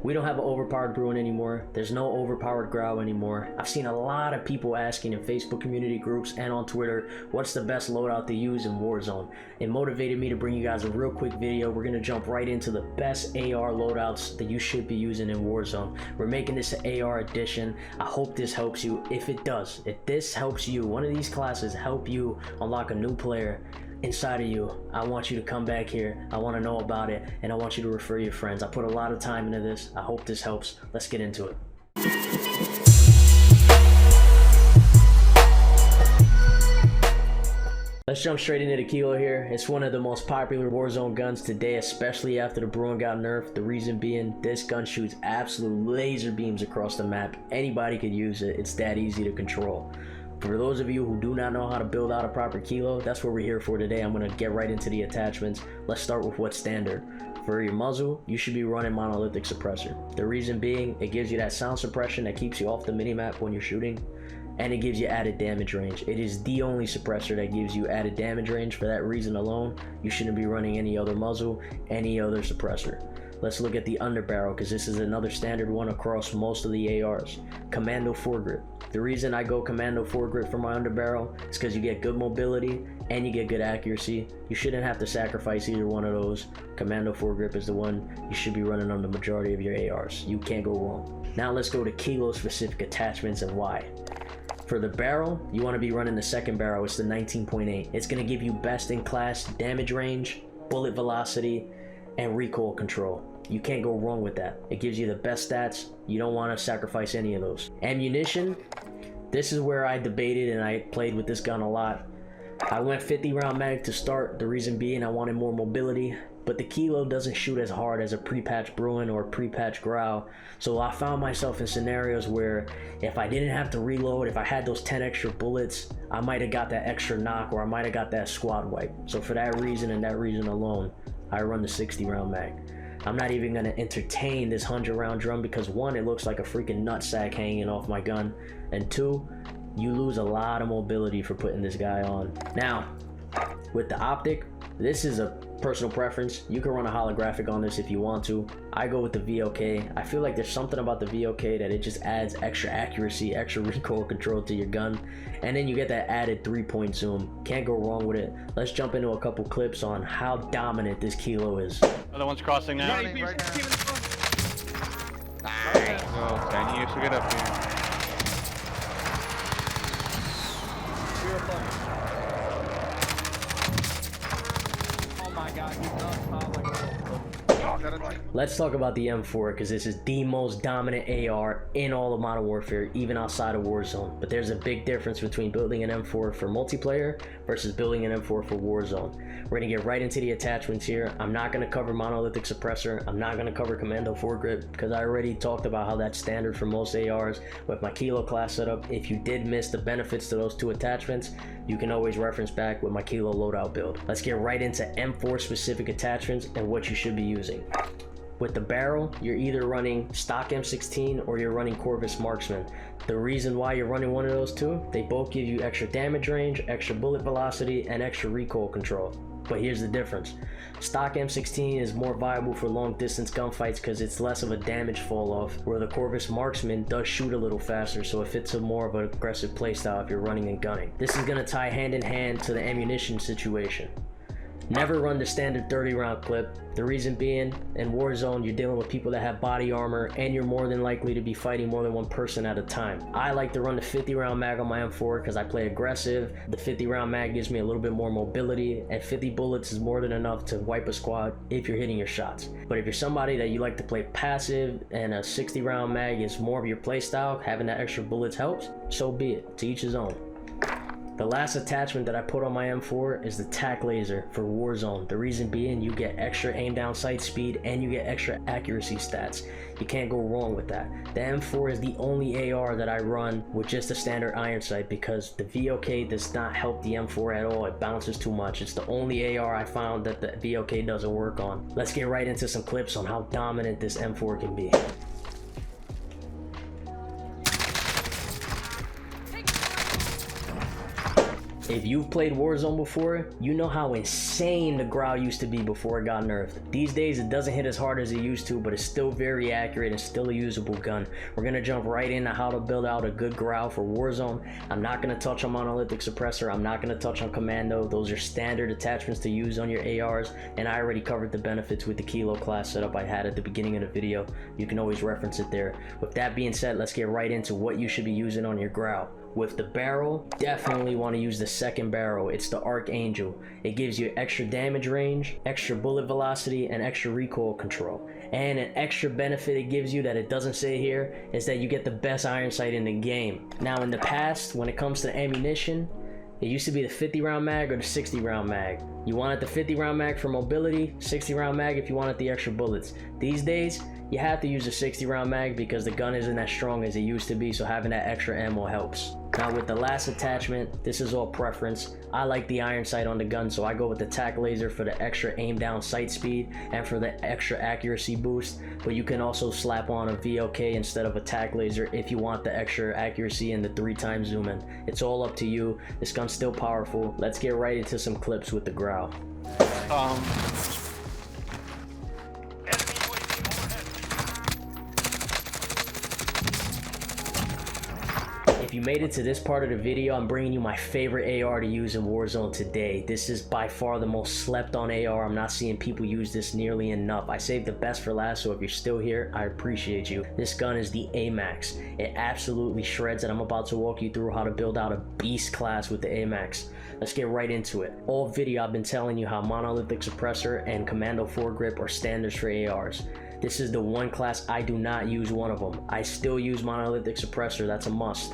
We don't have an overpowered Bruin anymore. There's no overpowered Grau anymore. I've seen a lot of people asking in Facebook community groups and on Twitter, what's the best loadout to use in Warzone? It motivated me to bring you guys a real quick video. We're gonna jump right into the best AR loadouts that you should be using in Warzone. We're making this an AR edition. I hope this helps you. If it does, if this helps you, one of these classes help you unlock a new player inside of you, I want you to come back here. I want to know about it, and I want you to refer your friends. I put a lot of time into this. I hope this helps. Let's get into it. Let's jump straight into the Kilo here. It's one of the most popular Warzone guns today, especially after the Bruin got nerfed. The reason being, this gun shoots absolute laser beams across the map. Anybody could use it. It's that easy to control. For those of you who do not know how to build out a proper Kilo, that's what we're here for today. I'm going to get right into the attachments. Let's start with what's standard. For your muzzle, you should be running monolithic suppressor. The reason being, it gives you that sound suppression that keeps you off the minimap when you're shooting, and it gives you added damage range. It is the only suppressor that gives you added damage range. For that reason alone, you shouldn't be running any other muzzle, any other suppressor. Let's look at the underbarrel, because this is another standard one across most of the ARs. Commando foregrip. The reason I go Commando foregrip for my underbarrel is because you get good mobility and you get good accuracy. You shouldn't have to sacrifice either one of those. Commando foregrip is the one you should be running on the majority of your ARs. You can't go wrong. Now let's go to Kilo specific attachments and why. For the barrel, you want to be running the second barrel. It's the 19.8. It's going to give you best in class damage range, bullet velocity, and recoil control. You can't go wrong with that. It gives you the best stats. You don't want to sacrifice any of those. Ammunition, this is where I debated and I played with this gun a lot. I went 50 round mag to start. The reason being I wanted more mobility, but the Kilo doesn't shoot as hard as a pre-patch Bruin or pre-patch Grau. So I found myself in scenarios where if I didn't have to reload, if I had those 10 extra bullets, I might have got that extra knock, or I might have got that squad wipe. So for that reason and that reason alone, I run the 60 round mag. I'm not even going to entertain this 100 round drum because one, it looks like a freaking nutsack hanging off my gun, and two, you lose a lot of mobility for putting this guy on. Now, with the optic, this is a personal preference. You can run a holographic on this if you want to. I go with the VOK. I feel like there's something about the VOK that it just adds extra accuracy, extra recoil control to your gun, and then you get that added 3-point zoom. Can't go wrong with it. Let's jump into a couple clips on how dominant this Kilo is. Other one's crossing now. Right now. Nice. Oh, Danny, you should get up here. Oh my god, he's not. Let's talk about the M4, because this is the most dominant AR in all of Modern Warfare, even outside of Warzone. But there's a big difference between building an M4 for multiplayer versus building an M4 for Warzone. We're going to get right into the attachments here. I'm not going to cover monolithic suppressor. I'm not going to cover commando foregrip because I already talked about how that's standard for most ARs with my Kilo class setup. If you did miss the benefits to those two attachments, you can always reference back with my Kilo loadout build. Let's get right into M4 specific attachments and what you should be using. With the barrel, you're either running stock M16 or you're running Corvus Marksman. The reason why you're running one of those two, they both give you extra damage range, extra bullet velocity, and extra recoil control. But here's the difference. Stock M16 is more viable for long distance gunfights because it's less of a damage fall off, where the Corvus Marksman does shoot a little faster, so it fits a more of an aggressive playstyle if you're running and gunning. This is going to tie hand in hand to the ammunition situation. Never run the standard 30 round clip. The reason being, in Warzone, you're dealing with people that have body armor and you're more than likely to be fighting more than one person at a time. I like to run the 50 round mag on my M4 because I play aggressive. The 50 round mag gives me a little bit more mobility, and 50 bullets is more than enough to wipe a squad if you're hitting your shots. But if you're somebody that you like to play passive and a 60 round mag is more of your play style, having that extra bullets helps, so be it. To each his own. The last attachment that I put on my M4 is the TAC laser for Warzone. The reason being, you get extra aim down sight speed and you get extra accuracy stats. You can't go wrong with that. The M4 is the only AR that I run with just a standard iron sight because the VOK does not help the M4 at all. It bounces too much. It's the only AR I found that the VOK doesn't work on. Let's get right into some clips on how dominant this M4 can be. If you've played Warzone before, you know how insane the Grau used to be before it got nerfed. These days it doesn't hit as hard as it used to, but it's still very accurate and still a usable gun. We're gonna jump right into how to build out a good Grau for Warzone. I'm not gonna touch on monolithic suppressor, I'm not gonna touch on commando. Those are standard attachments to use on your ARs, and I already covered the benefits with the kilo class setup I had at the beginning of the video. You can always reference it there. With that being said, let's get right into what you should be using on your Grau. With the barrel, definitely want to use the second barrel. It's the Archangel. It gives you extra damage range, extra bullet velocity, and extra recoil control. And an extra benefit it gives you that it doesn't say here is that you get the best iron sight in the game. Now in the past, when it comes to ammunition, it used to be the 50 round mag or the 60 round mag. You wanted the 50 round mag for mobility, 60 round mag if you wanted the extra bullets. These days, you have to use a 60 round mag because the gun isn't as strong as it used to be, so having that extra ammo helps. Now with the last attachment, this is all preference. I like the iron sight on the gun, so I go with the tac laser for the extra aim down sight speed and for the extra accuracy boost. But you can also slap on a VLK instead of a tac laser if you want the extra accuracy and the 3x zoom in. It's all up to you. This gun's still powerful. Let's get right into some clips with the Grau. If you made it to this part of the video, I'm bringing you my favorite AR to use in Warzone today. This is by far the most slept on AR. I'm not seeing people use this nearly enough. I saved the best for last, so if you're still here, I appreciate you. This gun is the Amax. It absolutely shreds, and I'm about to walk you through how to build out a beast class with the Amax. Let's get right into it. All video I've been telling you how monolithic suppressor and commando foregrip are standards for ARs. This is the one class I do not use one of them. I still use monolithic suppressor, that's a must.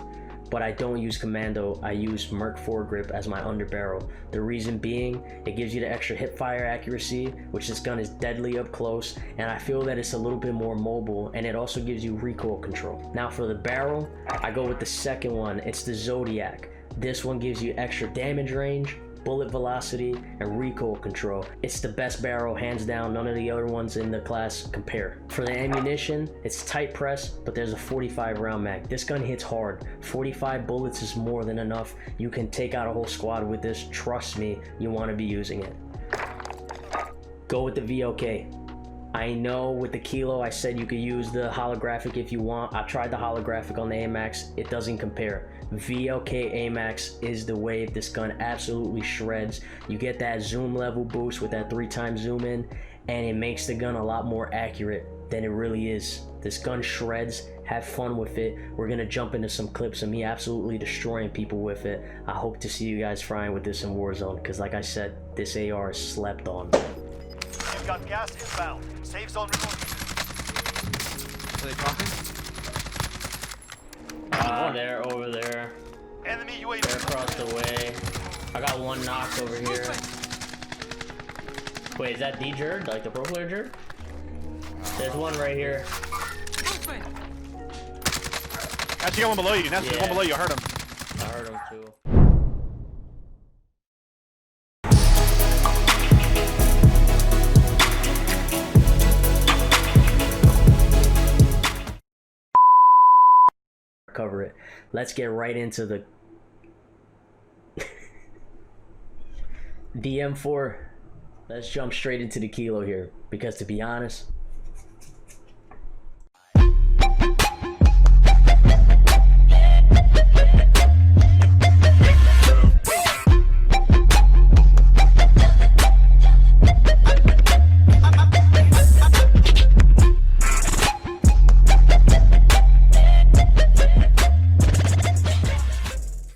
But I don't use commando, I use Merc foregrip as my underbarrel. The reason being, it gives you the extra hip fire accuracy, which this gun is deadly up close, and I feel that it's a little bit more mobile, and it also gives you recoil control. Now for the barrel, I go with the second one, it's the Zodiac. This one gives you extra damage range, bullet velocity, and recoil control. It's the best barrel, hands down. None of the other ones in the class compare. For the ammunition, it's tight press, but there's a 45 round mag. This gun hits hard. 45 bullets is more than enough. You can take out a whole squad with this. Trust me, you want to be using it. Go with the VLK. I know with the kilo I said you could use the holographic if you want. I tried the holographic on the Amax, it doesn't compare. VLK Amax is the wave. This gun absolutely shreds. You get that zoom level boost with that 3x zoom in, and it makes the gun a lot more accurate than it really is. This gun shreds. Have fun with it. We're gonna jump into some clips of me absolutely destroying people with it. I hope to see you guys frying with this in Warzone, because like I said, this AR is slept on. You've got gas inbound. Safe zone reloading. Are they talking? They're over there. Enemy UAV. They're across the way. I got one knocked over here. Wait, is that the Jerd? Like the pro player Jerd? There's one right here. Actually, got one below you. That's one below you. I heard him. I heard him too. Cover it. Let's get right into the DM4. Let's jump straight into the kilo here, because to be honest,